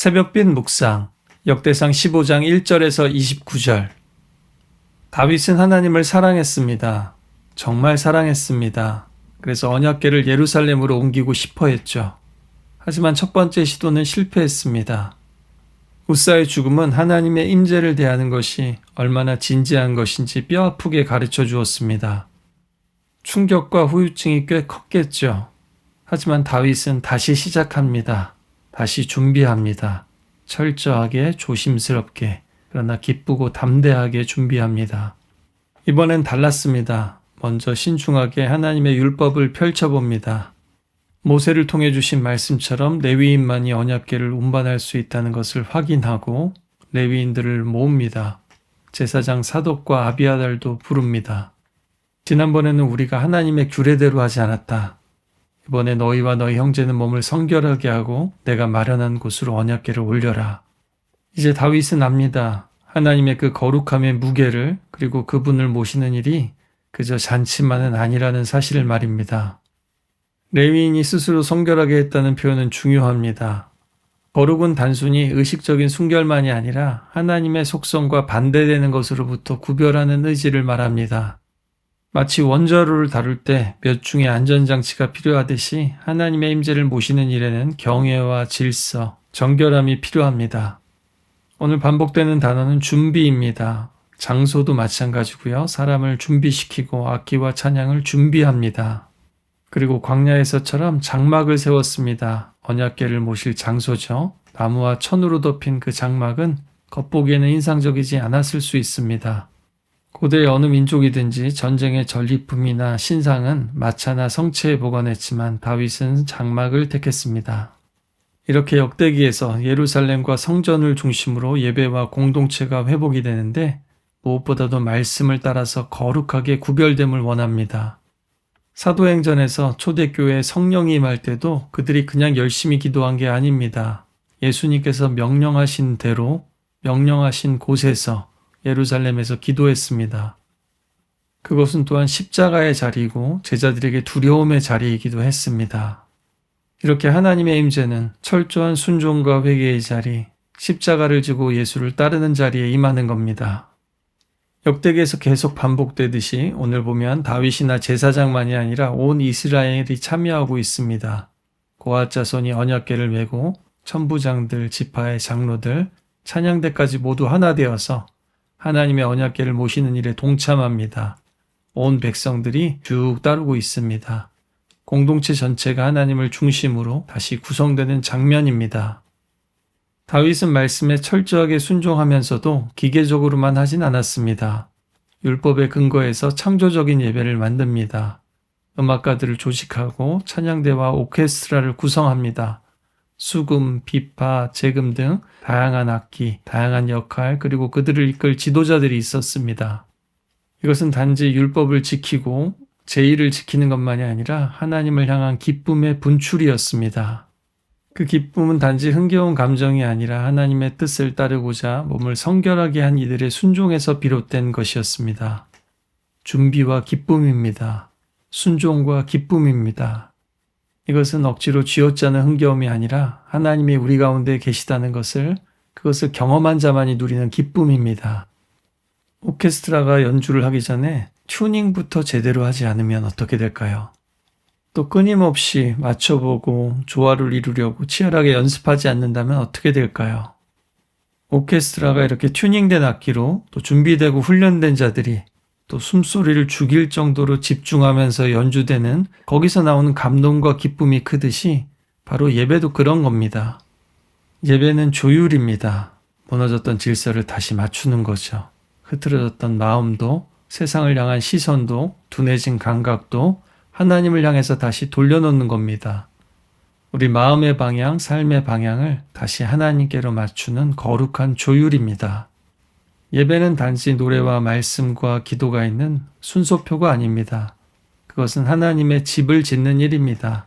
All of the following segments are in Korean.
새벽빛 묵상, 역대상 15장 1절에서 29절. 다윗은 하나님을 사랑했습니다. 정말 사랑했습니다. 그래서 언약궤를 예루살렘으로 옮기고 싶어 했죠. 하지만 첫 번째 시도는 실패했습니다. 우사의 죽음은 하나님의 임재를 대하는 것이 얼마나 진지한 것인지 뼈아프게 가르쳐 주었습니다. 충격과 후유증이 꽤 컸겠죠. 하지만 다윗은 다시 시작합니다. 다시 준비합니다. 철저하게 조심스럽게 그러나 기쁘고 담대하게 준비합니다. 이번엔 달랐습니다. 먼저 신중하게 하나님의 율법을 펼쳐봅니다. 모세를 통해 주신 말씀처럼 레위인만이 언약궤를 운반할 수 있다는 것을 확인하고 레위인들을 모읍니다. 제사장 사독과 아비아달도 부릅니다. 지난번에는 우리가 하나님의 규례대로 하지 않았다. 이번에 너희와 너희 형제는 몸을 성결하게 하고 내가 마련한 곳으로 언약궤를 올려라. 이제 다윗은 압니다. 하나님의 그 거룩함의 무게를 그리고 그분을 모시는 일이 그저 잔치만은 아니라는 사실을 말입니다. 레위인이 스스로 성결하게 했다는 표현은 중요합니다. 거룩은 단순히 의식적인 순결만이 아니라 하나님의 속성과 반대되는 것으로부터 구별하는 의지를 말합니다. 마치 원자로를 다룰 때 몇 중의 안전장치가 필요하듯이 하나님의 임재를 모시는 일에는 경외와 질서, 정결함이 필요합니다. 오늘 반복되는 단어는 준비입니다. 장소도 마찬가지고요. 사람을 준비시키고 악기와 찬양을 준비합니다. 그리고 광야에서처럼 장막을 세웠습니다. 언약궤를 모실 장소죠. 나무와 천으로 덮인 그 장막은 겉보기에는 인상적이지 않았을 수 있습니다. 고대의 어느 민족이든지 전쟁의 전리품이나 신상은 마차나 성체에 보관했지만 다윗은 장막을 택했습니다. 이렇게 역대기에서 예루살렘과 성전을 중심으로 예배와 공동체가 회복이 되는데 무엇보다도 말씀을 따라서 거룩하게 구별됨을 원합니다. 사도행전에서 초대교회에 성령이 임할 때도 그들이 그냥 열심히 기도한 게 아닙니다. 예수님께서 명령하신 대로 명령하신 곳에서 예루살렘에서 기도했습니다. 그것은 또한 십자가의 자리이고 제자들에게 두려움의 자리이기도 했습니다. 이렇게 하나님의 임재는 철저한 순종과 회개의 자리, 십자가를 지고 예수를 따르는 자리에 임하는 겁니다. 역대기에서 계속 반복되듯이 오늘 보면 다윗이나 제사장만이 아니라 온 이스라엘이 참여하고 있습니다. 고앗 자손이 언약궤를 메고 천부장들, 지파의 장로들, 찬양대까지 모두 하나 되어서 하나님의 언약궤를 모시는 일에 동참합니다. 온 백성들이 쭉 따르고 있습니다. 공동체 전체가 하나님을 중심으로 다시 구성되는 장면입니다. 다윗은 말씀에 철저하게 순종하면서도 기계적으로만 하진 않았습니다. 율법에 근거해서 창조적인 예배를 만듭니다. 음악가들을 조직하고 찬양대와 오케스트라를 구성합니다. 수금, 비파, 재금 등 다양한 악기, 다양한 역할, 그리고 그들을 이끌 지도자들이 있었습니다. 이것은 단지 율법을 지키고 제의를 지키는 것만이 아니라 하나님을 향한 기쁨의 분출이었습니다. 그 기쁨은 단지 흥겨운 감정이 아니라 하나님의 뜻을 따르고자 몸을 성결하게 한 이들의 순종에서 비롯된 것이었습니다. 준비와 기쁨입니다. 순종과 기쁨입니다. 이것은 억지로 쥐어짜는 흥겨움이 아니라 하나님이 우리 가운데 계시다는 것을, 그것을 경험한 자만이 누리는 기쁨입니다. 오케스트라가 연주를 하기 전에 튜닝부터 제대로 하지 않으면 어떻게 될까요? 또 끊임없이 맞춰보고 조화를 이루려고 치열하게 연습하지 않는다면 어떻게 될까요? 오케스트라가 이렇게 튜닝된 악기로 또 준비되고 훈련된 자들이 또 숨소리를 죽일 정도로 집중하면서 연주되는 거기서 나오는 감동과 기쁨이 크듯이 바로 예배도 그런 겁니다. 예배는 조율입니다. 무너졌던 질서를 다시 맞추는 거죠. 흐트러졌던 마음도 세상을 향한 시선도 둔해진 감각도 하나님을 향해서 다시 돌려놓는 겁니다. 우리 마음의 방향, 삶의 방향을 다시 하나님께로 맞추는 거룩한 조율입니다. 예배는 단지 노래와 말씀과 기도가 있는 순서표가 아닙니다. 그것은 하나님의 집을 짓는 일입니다.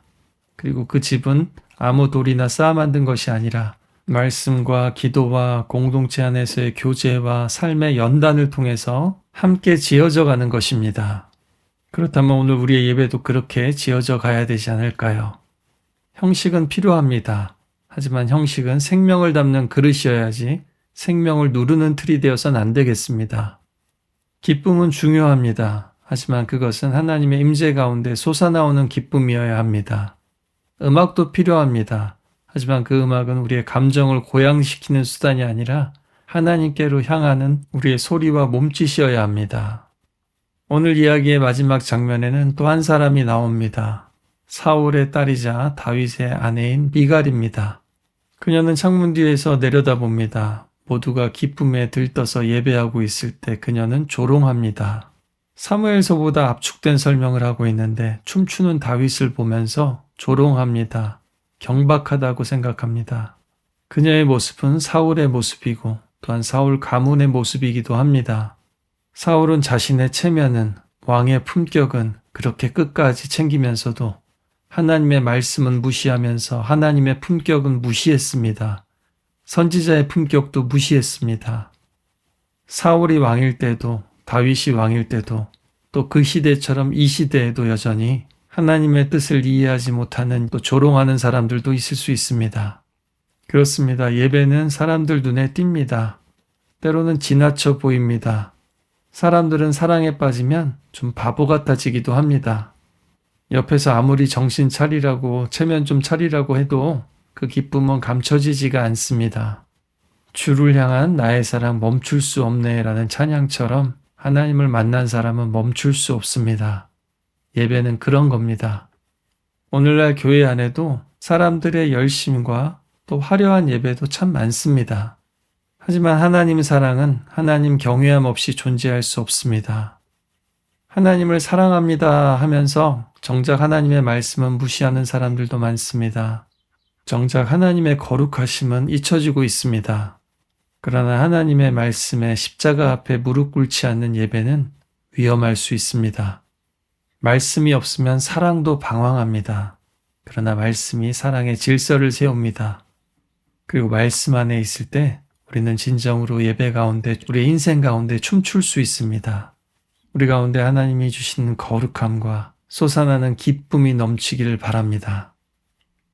그리고 그 집은 아무 돌이나 쌓아 만든 것이 아니라 말씀과 기도와 공동체 안에서의 교제와 삶의 연단을 통해서 함께 지어져 가는 것입니다. 그렇다면 오늘 우리의 예배도 그렇게 지어져 가야 되지 않을까요? 형식은 필요합니다. 하지만 형식은 생명을 담는 그릇이어야지 생명을 누르는 틀이 되어서는 안 되겠습니다. 기쁨은 중요합니다. 하지만 그것은 하나님의 임재 가운데 솟아나오는 기쁨이어야 합니다. 음악도 필요합니다. 하지만 그 음악은 우리의 감정을 고양시키는 수단이 아니라 하나님께로 향하는 우리의 소리와 몸짓이어야 합니다. 오늘 이야기의 마지막 장면에는 또 한 사람이 나옵니다. 사울의 딸이자 다윗의 아내인 미갈입니다. 그녀는 창문 뒤에서 내려다봅니다. 모두가 기쁨에 들떠서 예배하고 있을 때 그녀는 조롱합니다. 사무엘서보다 압축된 설명을 하고 있는데 춤추는 다윗을 보면서 조롱합니다. 경박하다고 생각합니다. 그녀의 모습은 사울의 모습이고 또한 사울 가문의 모습이기도 합니다. 사울은 자신의 체면은, 왕의 품격은 그렇게 끝까지 챙기면서도 하나님의 말씀은 무시하면서 하나님의 품격은 무시했습니다. 선지자의 품격도 무시했습니다. 사울이 왕일 때도 다윗이 왕일 때도 또 그 시대처럼 이 시대에도 여전히 하나님의 뜻을 이해하지 못하는 또 조롱하는 사람들도 있을 수 있습니다. 그렇습니다. 예배는 사람들 눈에 띕니다. 때로는 지나쳐 보입니다. 사람들은 사랑에 빠지면 좀 바보 같아지기도 합니다. 옆에서 아무리 정신 차리라고 체면 좀 차리라고 해도 그 기쁨은 감춰지지가 않습니다. 주를 향한 나의 사랑 멈출 수 없네 라는 찬양처럼 하나님을 만난 사람은 멈출 수 없습니다. 예배는 그런 겁니다. 오늘날 교회 안에도 사람들의 열심과 또 화려한 예배도 참 많습니다. 하지만 하나님 사랑은 하나님 경외함 없이 존재할 수 없습니다. 하나님을 사랑합니다 하면서 정작 하나님의 말씀은 무시하는 사람들도 많습니다. 정작 하나님의 거룩하심은 잊혀지고 있습니다. 그러나 하나님의 말씀에 십자가 앞에 무릎 꿇지 않는 예배는 위험할 수 있습니다. 말씀이 없으면 사랑도 방황합니다. 그러나 말씀이 사랑의 질서를 세웁니다. 그리고 말씀 안에 있을 때 우리는 진정으로 예배 가운데 우리의 인생 가운데 춤출 수 있습니다. 우리 가운데 하나님이 주시는 거룩함과 솟아나는 기쁨이 넘치기를 바랍니다.